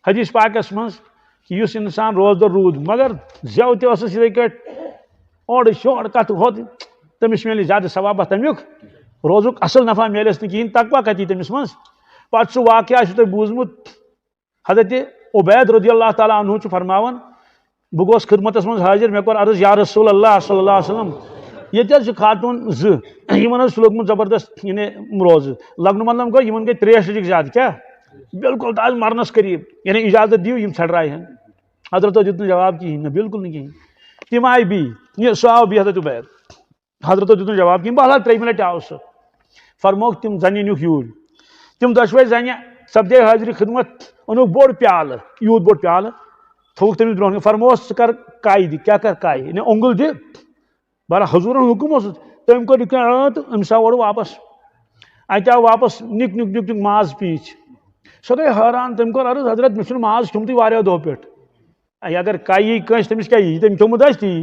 حدیث پاکس مز کہ اس انسان روز دور رود مگر زیو تس یہ کٹ اور شور کت ہوت تمس ملے زیادہ ثواب تمیک روزک اصل نفع ملس نکین تقوا کتی تمس مز پتہ سہ واقعہ تہ بوزمت حضرت عبید رضی اللہ تعالیٰ عنہ فرماون بہ گوس خدمتس مز حاضر مے کور عرض یا رسول اللہ صلی اللہ علیہ وسلم یہ خاتون زن لوگمت زبردست یعنی روز لگن مطلب گو یہ گئی 63 زیادہ کیا بالکل تاز مرنس قریب یعنی اجازت دیو یم ژھٹرائے ہیں حضرت دیت جواب کہین نہ بالکل نہیں کہین تم آئی بی یہ سہ آو بی حضرت عبید حضرت دیت جواب کہین بہرحال 3 منٹ آو سہ فرموک تم زنہ نیوک یور تم دشوے زنہ سپدے حاضر خدمت انوک بوڑ پیالہ یوت بوڑ پیالہ تھوک تمس برو فرموس کر کائی دی کیا کر کائی یعنی انگل دے بارہ حضورن حکم اس تم کو تو امس آو واپس اتہ آو واپس نک نک نک نک ماز پیچ سو گئی حیران تم کو عرض حضرت مجھ ماز کھومت واریاہ دو پہ اگر کائی کنس تمس کیا تم کھومت تی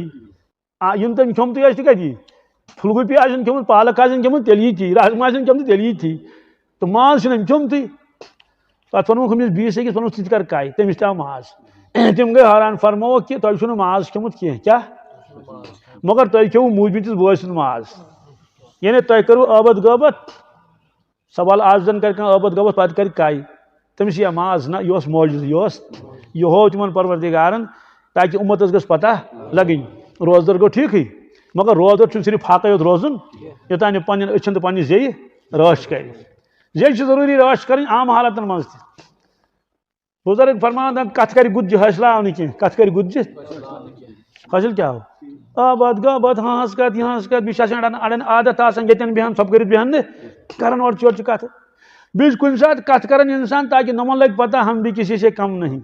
یم تم کھومت کتی پھول گوپی آن کھومت پالک آن کھومت تیل یہ تھی رازما آن کھومت تیل یہ تھی تو ماز چھ کھومت پتہ ونوک أمس بیس أکس ونوک ژٕ کر کائی تمس تہ آو ماز تم گئی حیران فرمو کہ تہ چھو ماز کھومت کیا مگر تہ کھو موجمتس بوے سند ماز یعنی تہ کرو عابد غابت سوال آج زن کر عابد غابت پتہ کر کائی تمس یہ ماز نہ یہ معجز یہ ہو تمن پروردگارن تاکہ امتس گژھ پتہ لگن روزدر گو ٹھیک مگر روزدر چھ صرف فاقے یوت روزن یوتان پن اچھن تو پنہ زی رٲچھ کر زی ضروری رٲچھ کریں عام حالاتن مز تہ بزرگ فرمان کت کر گجہ حاصل آو کی کت کر گجہ حاصل کیا ہو آباد غابت ہاں کت یہاں کت بیس اڑن عادت آسان یتن بہن سب کرت بہن کرن اور چور کت بیچ کن سات کت کرن انسان تاکہ نمن لگ پتہ ہم بھی کسی سے کم نہیں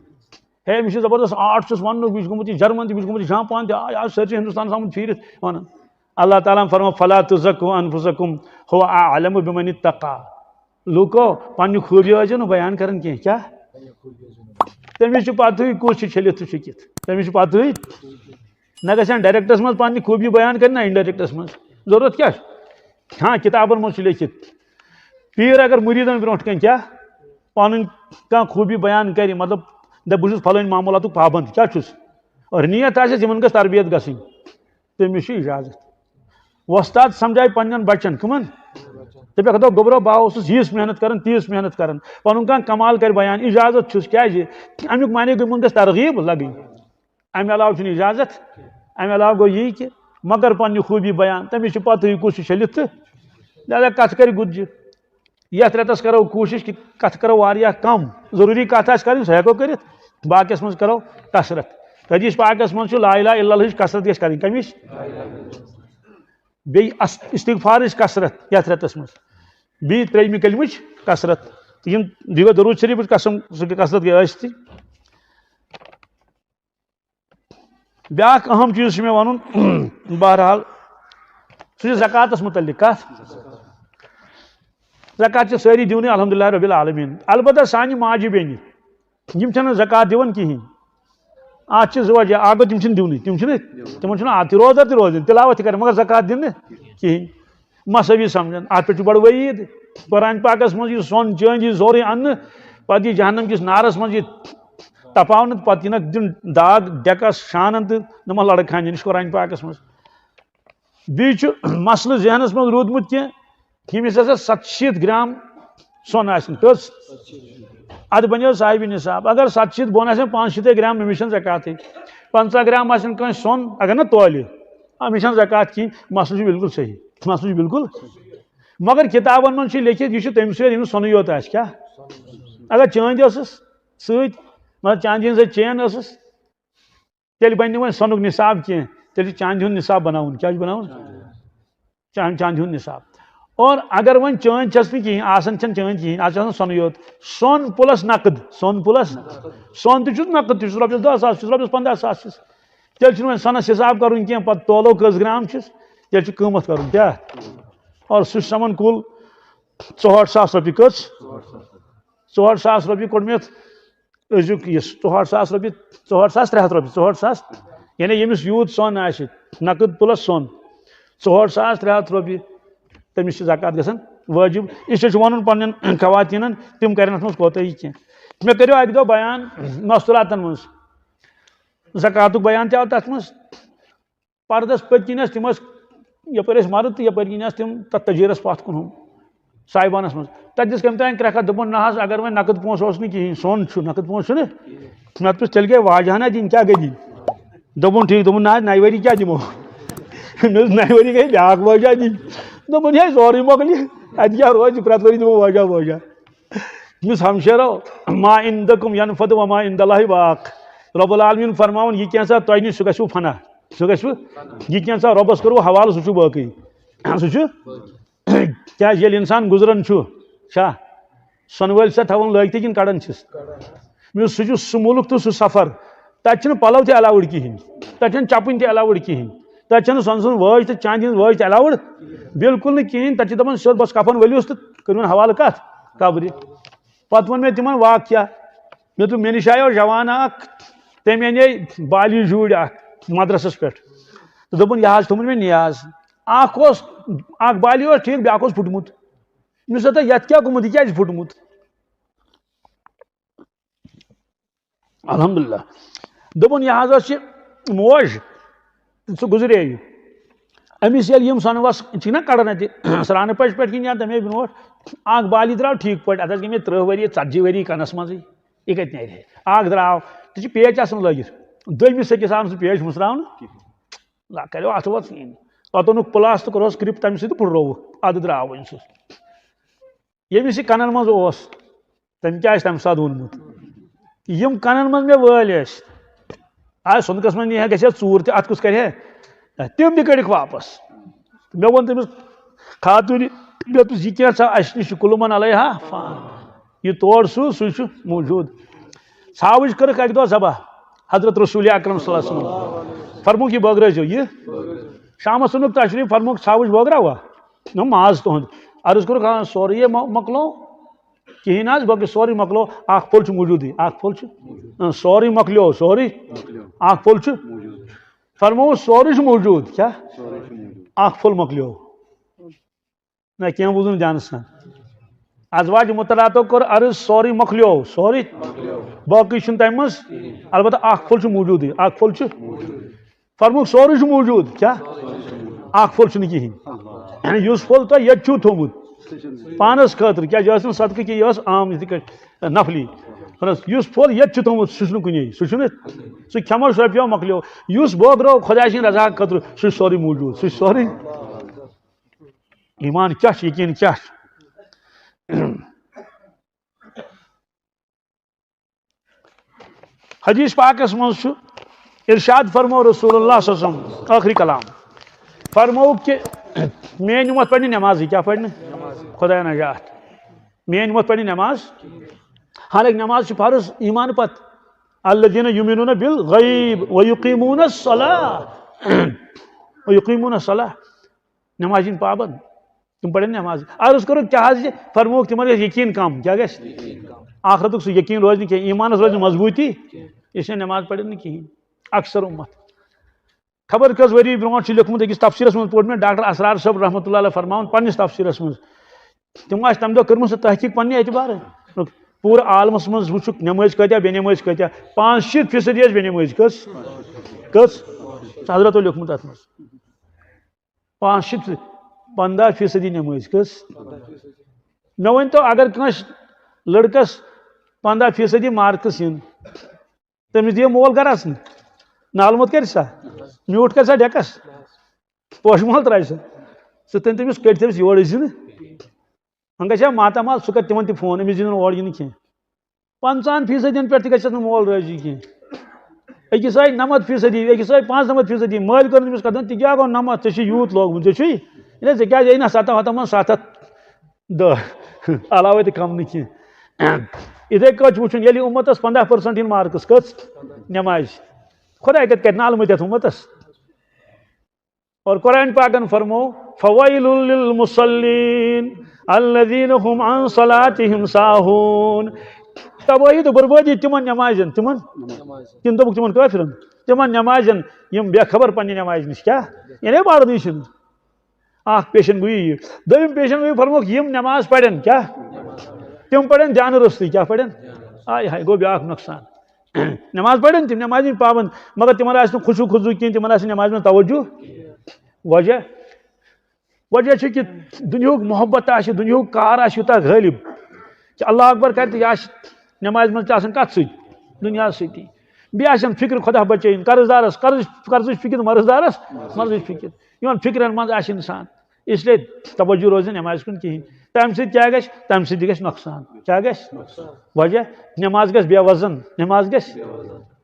ہے مجھے زبردست آرٹ چھس ون بیچ گومت جرمن تہ بیچ گومت جاپان تہ آج سرچ ہندوستان سامت پھیرت ون اللہ تعالیٰ فرما فلا تزکوا انفسکم هو اعلم بمن اتقى لوکو پنہ خوبی ٲسِو بیان کرن کیا تمس پتہ کس چھلت تو شکت تمس پتہ نہ گژھان ڈائریکٹس مز پنہ خوبی بیان کرنا انڈائریکٹس مز ضرورت کیا ہاں کتابن مز لیکھت پیر اگر مریدن برونٹ کن کیا پن کھانا خوبی بیان کر مطلب بہت فلن معاملات پابند کیا چھس اور نیت آس ان گھس تربیت گھن تمس اجازت وستاد سمجھائے پنن بچن کمن دپک دو گوبرو بہ اوسس یس محنت کران تیس محنت کران پن کھانا کمال کر بیان اجازت چھس کیا امیک معنی گئی من گھس ترغیب لگن امہ علاوہ چھ اجازت امہ علاوہ گو یہ کہ مگر پنہ خوبی بیان تمس پتہ کس چلت لہذا کت کر گجہ یت رتس کرو کوشش کہ کت کرو واریاہ کم ضروری کت آس کریں سہ ہیکو کرت باقیس مز کرو کثرت حدیث پاکس مز لا الہ الا اللہ کثرت گژھِ کریں کمش بی استغفارش کثرت یت رتس مز بی تریمہ کلمچ کثرت یم دیو درود شریف کثرت گئی بیاکھ اہم چیز میں ون بہرحال سہ زکاتس متعلق کت زکات ساری دونی الحمدللہ رب العالمین البتہ سانہ ماجہ بین یم چھنہ زکات دِوان کہین ات وجہ اگر تم دونی تمن ات روزدر تہ روزن تلاوت کر مگر زکات دن کہین مذہبی سمجھن ات پہ بڑ وعید قرآن پاکس مز یہ سون چٲنٛدۍ یہ سورے ان پتہ یہ جہنم کس نارس مز یہ تپاؤن پتہ ینک دن داغ ڈیکس شانن تو نمن لڑک خان یہ قرآن پاکس مز بیچ مسئلہ ذہنس مز رودمت کہ یمس ہسا 700 گرام سون آسن کس اد بنو صاحب نصاب اگر 700 بون آسن 500 گرام امس زکات 50 گرام آسن کن سون اگر نا تولہ امس زکات کی مسئلہ بالکل صحیح مسئلہ بالکل مگر کتابن من لیکھت یہ تم سم سن یوت آس کیا اگر چاند ست مطلب چاندی ہن چین تیل بن وہ سنک نصاب کی تیل چاندی ہند نصاب بناؤن کیا بناؤن چاندی ہند نصاب اور اگر ون چاند چھس نی کہین آسان چھن چاند کہین آج آسان سن یوت سون پلس نقد سون پلس سون تہ نقد تہ رۄپیس 10,000 چھس رۄپیس 15,000 تیل چھُنہٕ وۄنۍ سۄنس حساب کرُن کینٛہہ پتہٕ تولو کٔژ گرام چھِس تیل چھُ قۭمتھ کرُن کیٛاہ اور سُہ چھُ سمان کُل 64,000 رۄپیہِ کٔژ 64,000 رۄپیہِ کوٚڑ مےٚ أزیُک یُس 64,000 رۄپیہِ 64,300 رۄپیہِ 64,000 یعنی ییٚمِس یوٗت سۄن آسہِ نقد پلس سۄن 64,300 رۄپیہِ تٔمِس چھِ زکات گژھان وٲجِب اس لیے ونُن پننٮ۪ن خواتیٖنن تِم کرن اتھ منٛز کوتٲہی کینٛہہ میں کرو اک دو بیان مستوراتن من زکات بیان تہ آو تر من پردس پت کن تم یپر مرد تو یپر کن تم تک تجیرس پت کن صاحبانس من تت دس کم تین کرکھا دپن نہ اگر وۄنۍ نقد پونسہٕ اوس نہٕ کہین سون چھُ نقد پونسہٕ چھُنہٕ مےٚ دوٚپُس تیٚلہِ گٔے واجہانہ دِنۍ کیٛاہ گٔے دِنۍ دوٚپُن ٹھیٖک دوٚپُن نہ نَیہِ ؤری کیٛاہ دِمو مےٚ دوٚپُس نَیہِ ؤری گٔے بیٛاکھ واجہ دِنۍ دوٚپُن ہے سورُے مۄکلہِ اَتہِ کیٛاہ روزِ پرٛٮ۪تھ ؤری دِمو واجہ واجہ دوٚپمَس ہمشیرو ما عندکم ینفد وما عند اللہ باق رب العالمین فرماوُن یہِ کینٛژھا تۄہہِ نِش سُہ گژھِوٕ فنا سُہ گژھِوٕ یہِ کینٛژھا رۄبس کوٚروٕ حوالہٕ سُہ چھُ باقٕے سُہ چھُ کیٛازِ ییٚلہِ اِنسان گُزران چھُ چھا سۄنہٕ وٲلۍ سا تھاوان لٲگتھٕے کِنہٕ کڑان چھِس مےٚ سُہ چھُ سُہ مُلک تہٕ سُہ سفر تتہِ چھِنہٕ پلو تہِ الاوُڈ کِہینۍ تتہِ چھنہٕ چپٕنۍ تہِ الاوُڈ کِہینۍ تتہِ چھنہٕ سۄنہٕ سٕنٛز وٲج تہٕ چاندِ ہٕنٛز وٲج تہِ الاوُڈ بالکل نہٕ کِہینۍ تتہِ چھِ دپان سیوٚد بس کفن ؤلِوُس تہٕ کٔرۍوُن حوالہٕ کتھ قبرِ پتہٕ ووٚن مےٚ تِمن واقعہ مےٚ دوٚپ مےٚ نِش آیو جوانہ اکھ تٔمۍ اَنے بالی جوٗرۍ اکھ مدرسس پٮ۪ٹھ تہٕ دوٚپُن یہِ حظ تھوٚومُت مےٚ نیاز اکھ بالی اوس ٹھیٖک بیٛاکھ اوس پھُٹمُت مےٚ دوٚپُس ہتا یتھ کیٛاہ گوٚمُت یہِ کیٛازِ پھُٹمُت الحمدللہ دوٚپُن یہِ حظ ٲس یہِ موج سُہ گُزرے أمِس ییٚلہِ یِم سۄنہٕ وس چھِ نا کڑان اَتہِ سرٛانہٕ پٔش پٮ۪ٹھ کِنۍ یا تَمے برونٛٹھ اکھ بالی درٛاو ٹھیٖک پٲٹھۍ اتھ حظ گٔے مےٚ 30 ؤری 40 ؤری کَنس منٛزٕے یہِ کتہِ نیرِ ہے اکھ درٛاو تہِ چھُ پیچ آسان لٲگِتھ دوٚیمِس أکِس آو نہٕ سُہ پیچ مُژراونہٕ نہ کریو اتھٕ وتھ ژھٕنۍ پتہٕ اوٚنُکھ پٕلاس تہٕ کوٚرہوس کرٛپ تمہِ سۭتۍ تہٕ پھُٹرووُکھ ادٕ درٛاو وۄنۍ سُہ ییٚمِس یہِ کنن منٛز اوس تٔمۍ کیٛاہ آسہِ تمہِ ساتہٕ ووٚنمُت یِم کنن منٛز مےٚ وٲلۍ ٲسۍ آز سۄنقس منٛز نیہا گژھِ ہا ژوٗر تہِ اتھ کُس کرِ ہے تِم تہِ کٔڑِکھ واپس مےٚ ووٚن تٔمِس خاتوٗنہِ مےٚ دوٚپُس یہِ کینٛژھا اسہِ نِش چھُ کُلُمن علیہا یہِ تور سُہ چھُ موٗجوٗد ژھاوٕج کٔرٕکھ اکہِ دۄہ ذبح حضرت رسول اکرم صلی اللہ علیہ وسلم فرمووُکھ یہِ بٲگرٲیزیو یہِ شامس اوٚنُکھ تشریٖف فرمووُکھ ژھاوٕج بٲگراوا نہ ماز تُہُنٛد عرض کوٚرُکھ سورُے مۄکلو کِہینۍ حظ باقٕے سورُے مۄکلو اکھ پھوٚل چھُ موٗجوٗدٕے اکھ پھوٚل چھُ سورُے مۄکلیو سورُے اکھ پھوٚل چھُ فرمووُس سورُے چھُ موٗجوٗد کیٛاہ اکھ پھوٚل مۄکلیو نہ کینٛہہ بوٗزُن دھیانہٕ سان ازواج مُطلعاتو کوٚر عرض سورُے مۄکلیو سورُے باقٕے چھُنہٕ تمہِ منٛز البتہ اکھ پھوٚل چھُ موٗجوٗدٕے اکھ پھوٚل چھُ فرمووُکھ سورُے چھُ موٗجوٗد کیٛاہ اکھ پھوٚل چھُنہٕ کِہینۍ یُس پھوٚل تۄہہِ ییٚتہِ چھُو تھوٚومُت پانس خٲطرٕ کیٛازِ یہِ ٲس نہٕ صدقہٕ کینٛہہ یہِ ٲس عام یِتھٕے کٲٹھۍ نفلی یُس پھوٚل ییٚتہِ چھُ تھوٚومُت سُہ چھُنہٕ کُنے سُہ چھُنہٕ سُہ کھٮ۪مو شرٛوپیو مۄکلیو یُس بٲگرو خۄداے سٕنٛدِ رضا خٲطرٕ سُہ چھُ سورُے موٗجوٗد سُہ چھُ سورُے ایٖمان کیٛاہ چھُ یقیٖن کیٛاہ چھُ حدیث پاکس منٛز چھُ ارشاد فرمو رسول اللہ صلی اللہ علیہ وسلم ٲخری کلام فرمووُکھ کہِ میٲنۍ اُمت پرِ نہٕ نٮ۪مازٕے کیٛاہ پرِ نہٕ خۄدایا نجات میٲنۍ اُمت پرِ نہٕ نٮ۪ماز حالانکہِ نٮ۪ماز چھِ فرض ایٖمانہٕ پتہٕ الذیٖنَ یُؤمِنوٗنَ بالغیب ویُقیٖموٗنَ الصلاۃ ویُقیٖموٗنَ الصلاۃ نٮ۪مازِ ہٕنٛدۍ پابنٛد تِم پرن نٮ۪ماز عرض کوٚرُکھ کیٛاہ حظ یہِ فرمووُکھ تِمن گژھِ یقیٖن کم کیٛاہ گژھِ آخرتُک سُہ یقیٖن روزِ نہٕ کینٛہہ ایٖمانس روزِ نہٕ مضبوٗطی یہِ چھِ نٮ۪ماز پرن نہٕ کِہینۍ اکثر اُمت خبر کٔژ ؤری برونٛٹھ چھُ لیوٚکھمُت أکِس تفسیٖرس منٛز پوٚر مےٚ ڈاکٹر اسرار صٲب رحمتہ اللہ علیہ فرماوُن پننِس تفسیٖرس منٛز تِمو آسہِ تمہِ دۄہ کٔرمٕژ سۄ تحقیٖق پننہِ اعتبارٕ پوٗرٕ عالمس منٛز وٕچھُکھ نٮ۪مٲزۍ کۭتیاہ بے نٮ۪مٲزۍ کۭتیاہ 65% ٲسۍ بے نٮ۪مٲزۍ کٔژ حضرتو لیوٚکھمُت اتھ منٛز 65 15% نٮ۪مٲزۍ کٔژ مےٚ ؤنۍتو اگر کٲنٛسہِ لڑکس 15% مارکٕس یِن تٔمِس دِیہِ مول گرٕ اژنہٕ نالہٕ موٚت کرِ سا میوٗٹھ کرِ سا ڈٮ۪کس پوشہٕ مال ترٛاوِ سا ژٕ تٔمۍ تٔمِس کٔڑۍ یور ٲسۍ نہٕ وۄنۍ گژھِ ہا ماتامال سُہ کرِ تِمن تہِ فون أمِس دِنہٕ اورٕ یِنہٕ کینٛہہ 50% پٮ۪ٹھ تہِ گژھٮ۪س نہٕ مول رٲضی کینٛہہ أکِس آیہِ 90% أکِس آیہِ 95% مٲلۍ کوٚر تٔمِس قدم تہِ کیٛاہ گوٚو 90 ژےٚ چھُے یوٗت لوگمُت ژےٚ چھُے ییٚلہِ ژےٚ کیٛازِ أنۍ نا 7 منٛز 7 علاوے تہِ کم نہٕ کینٛہہ یِتھٕے کٲٹھۍ چھُ وٕچھُن ییٚلہِ اُمتس 15% یِن مارکٕس کٔژ نٮ۪مازِ خۄداے کتہِ کرِ نالہٕ مٔتِتھ اُمتس اور قرآن پاکن فرمو فویل للمصلین الذین هم عن صلاتہم ساہون تبٲہی تہٕ بربٲدی تِمن نٮ۪مازٮ۪ن تِمن کِنہٕ دوٚپُکھ تِمن کٲفرن تِمن نٮ۪مازٮ۪ن یِم بے خبر پننہِ نٮ۪مازِ نِش کیٛاہ یعنی پرنٕے چھِنہٕ اکھ پیشن گویی یہِ دوٚیِم پیشن گویی فرموکھ یِم نٮ۪ماز پرن کیٛاہ تِم پرن دھیانہٕ روٚستُے کیٛاہ پرن آئے ہائے گو بیاکھ نقصان نماز پڑھن تم نماز پابند مگر تمہن آس خوشو خضو کن تمہن آس نماز میں توجہ وجہ کہ دنیا محبت دنیا کار یوتہ غالب کہ اللہ اکبر کر یہ نماز من کت دنیا ستی بیان فکر خدا بچین قرض فکر مرض دارس مرض فکر یون فکرن من انسان اس لیے توجہ روز نماز کن کہین تمہ سۭتۍ کیا گژھِ تمہ سۭتۍ گژھِ نقصان کیا گژھِ وجہ نماز گژھِ بے وزن نماز گژھِ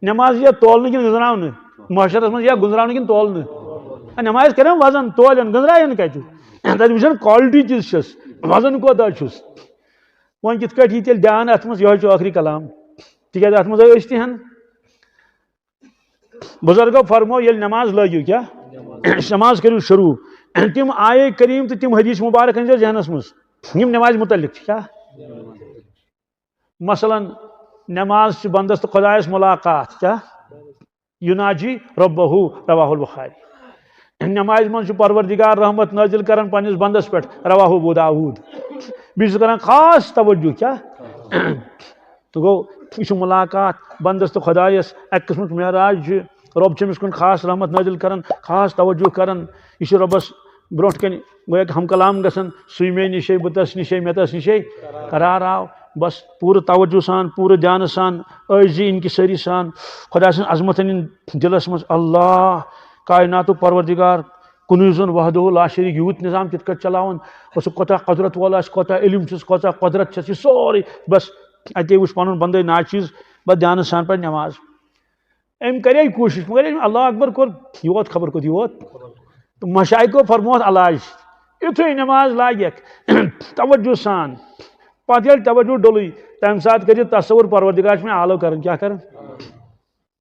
نماز یہ تولنہٕ کِنہٕ گنٛزراونہٕ معاشرس منٛز یا گنٛزراونہٕ کِنہٕ تولنہٕ نماز کرن وزن تولن گنٛزراین کتہِ تتہِ وٕچھن کوالٹی کِژھ چھس وزن کوتاہ چھُس وۄنۍ کِتھ کٲٹھۍ یی تیٚلہِ دیان اتھ منٛز یِہوے چھُ ٲخری کلام تِکیازِ اتھ منٛز ٲسۍ تہِ ہن بزرگو فرمو ییٚلہِ نماز لٲگِو کیا نماز کٔرِو شروع تم آیے کریم تو تم حدیث مبارک انزو ذہنس مز یم نماز متعلق کیا مثلا نماز بندس تو خدایس ملاقات کیا یناجی ربہ رواہ البخاری نماز من پروردگار رحمت نازل کرن پنس بندس پہ رواہ ابو داود بیس کران خاص توجہ کیا تو گو یہ ملاقات بندس تو خدایس ایک قسم معراج رب چمس کن خاص رحمت نازل کرن خاص توجہ کرن یہ ربس بروٹ کن گویا کہ ہم کلام گسن سی مے نشے بتس نشے متس نشے قرار آو بس پورا توجہ سان پورا دھیان سان عاجزی ان کی سری سان خدا سن عظمت ان دلس مز اللہ کائنات پروردگار کنوی زن وحدہ لا شریک یوت نظام کت کٹ چلاون اس کوتا قدرت والا کوتا علم چھ کوتا قدرت چھ سوری بس اتے وچ پنن بندے ناچیز بس دھیان سان پر نماز ام کرے کوشش مگر اللہ اکبر کور یوت خبر کو یوت تو مشائقو فرموت علاج یتھے نماز لاگیک توجہ سان پتہ یل توجہ ڈولی تمہ سات کر تصور پروردگار میں آلو کرن کیا کرن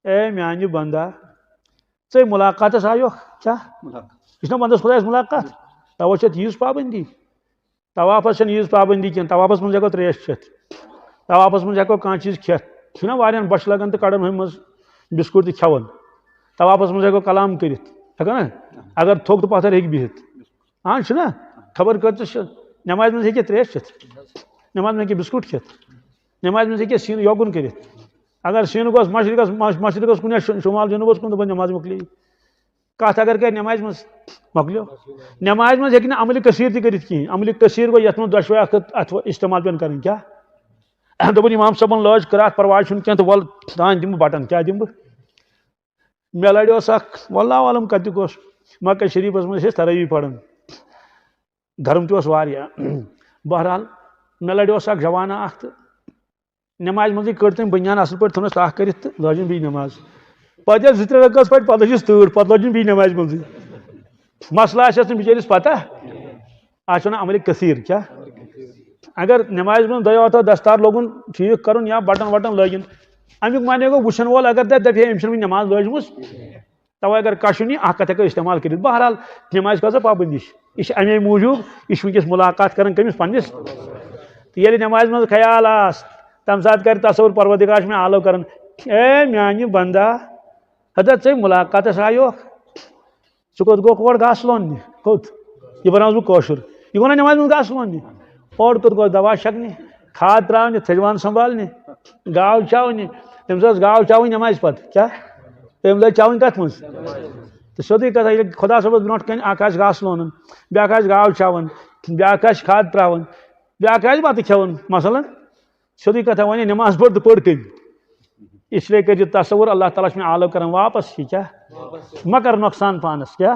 اے میانہ بندہ ژے ملاقاتس آیو کیا یہ بندس خدایس ملاقات توہ چھ ییز پابندی طوافس چھ ییز پابندی کین طوافس من ہیکو تریش چتھ طوافس من ہیکو کانٛہہ چیز کھیت چھنا واریاہن بش لگان تو کڑن ہم بسکٹ تہ کھیون طوافس من ہیکو کلام کرت ہیکو نا اگر تھوک تو پتھر ہیک بہت ہاں چھنا خبر کۭژ نماز من ہیکہ تریش چتھ نماز من ہیکہ بسکٹ کھیت نماز من ہیکہ سین یوگن کرت اگر سین گوس مشرقس کن یا شمال جنوبس کن تو نماز مکلی کت اگر کر نماز من مکلیو نماز من ہیکہ عمل کثیر تہ کرت کہین عمل کثیر گو یت من دشوے ات استعمال پین کرن کیا دپن امام صاحبن لاج قرات پرواہ چھن کینٛہہ تو ول تان دم بٹن کیا دم مے لڑس اخ واللہ عالم کتک مکہ شریفس من تراویح پڑھن گرم تہ واریاہ بہرحال مے لڑس اخ جوانہ اخ تو نماز منزے کڑ تم بنیان اصل پہ تھنس تاخ کرت تو لاجن بی نماز پتہ زٕ ترٛےٚ رکعت پڑھ پتہ لجس تۭر پتہ لاجن بی نماز منزے مسئلہ آسس نہٕ بچٲرس پتہ آج ونان عمل کثیر کیا اگر نماز من دیا دستار لوگن ٹھیک کرن یا بٹن وٹن لگن امیک معنی گو وچن وول اگر دپہ ام چھ نماز لجمس توے اگر کشن یہ اخ کت ہیکو استعمال کرت بہرحال نماز کۭژاہ پابندی یہ امے موجوب یہ ونکس ملاقات کرن کمس پنس ییٚلہِ نماز من خیال آس تمہ سات کر تصور پروردگار میں آلو کرن اے میانہ بندہ حضرت ژے ملاقاتس آیو ژٕ کوٚت گوٚو اور گاسہٕ لوننہِ کوٚت یہ بناوس بہٕ کٲشُر یہ گوٚو نا نماز منٛز گاسہٕ لوننہِ اور کوٚت گوٚو دوا چھکنہِ کھاد تراونہِ تھجوان سنبھالنہِ گاو چاونہِ تٔمِس ٲس گاو چاوٕنۍ نمازِ پتہٕ کیٛاہ تٔمۍ لٲج چاوٕنۍ کتھ منٛز تو سیوٚدُے کتھا ییٚلہِ خدا صٲبس برونٛٹھ کنہِ اکھ آسہِ گاسہٕ لونان بیاکھ آسہِ گاو چاوان بیاکھ آسہِ کھاد تراوان بیاکھ آسہِ بتہٕ کھٮ۪وان مثلاً سیوٚدُے کتھا ونے نماز پٔر تہٕ پٔر کٔمۍ اس لیے کٔرِو تصور اللہ تعالیٰ چھُ مےٚ آلو کران واپس یہ کیا مہ کر نۄقصان پانس کیا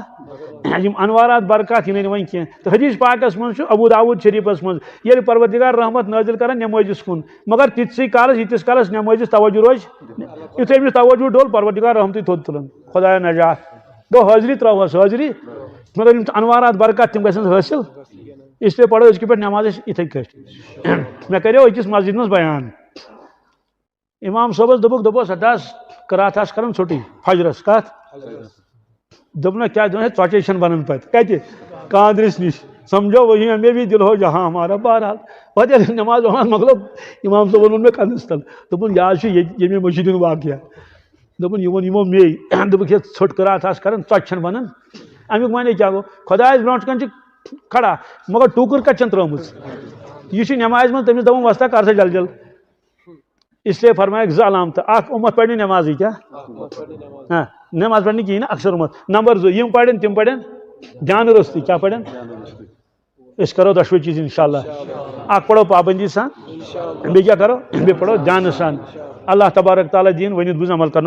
یم انوارات برکات یہ وۄنۍ کینٛہہ تو حدیث پاکس منٛز چھُ ابو داود شریفس منٛز ییٚلہِ پروردگار رحمت نازل کران نمازس کُن مگر تِتسٕے کالس ییٖتِس کالس نمازس توجہ روزِ یُتھُے أمِس توجہ ڈول پروردگار رحمتٕے تھوٚد تُلان خدایا نجات گوٚو حٲضری ترٛاوہس حٲضری مگر یِم انوارات برکات تِم گژھن حٲصِل اس لیے پڑھو أزکہِ پٮ۪ٹھ نماز أسۍ یِتھٕے کٲٹھۍ مےٚ کریو أکِس مسجد منٛز بیان امام صٲبس دوٚپُس ہتا قرات آس کران ژھوٚٹٕے فجرس کتھ دوٚپنکھ کیٛاہ دپان ہے ژۄچے چھنہٕ بنان پتہٕ کتہِ کاندرِس نِش سمجھو وہی ہمیں بھی دل ہو جہاں ہمارا بہرحال پتہٕ ییٚلہِ نماز وماز مۄکلو امام صٲبن ووٚن مےٚ کدلس تل دوٚپُن یہِ حظ چھُ ییٚمے مسجد ہُنٛد واقعہ دوٚپُن یہِ ووٚن یِمو مے دوٚپُکھ ہے ژھوٚٹ قرات آس کران ژۄچہِ چھنہٕ بنان امیُک معنی کیٛاہ گوٚو خدایس برونٛٹھ کن چھِ کھڑا مگر ٹوٗکر کتہِ چھن ترٲومٕژ یہ چھِ نماز منٛز تٔمِس دپان وۄستا کر سا جل جل اس لیے فرمایا زٕ علامت اخ امت پڑھ نمازی کیا ہاں نماز پڑھنی کہین اکثر امت نمبر 2 یم پڑھن تم پڑھن جان رستی کیا پڑھن اس کرو دشوی چیز انشاءاللہ اخ پڑھو پابندی سان بیٚیہِ کیا کرو بیٚیہِ پڑھو جان سان اللہ تبارک تعالیٰ دین ؤنِتھ بوٗزِو عمل کرن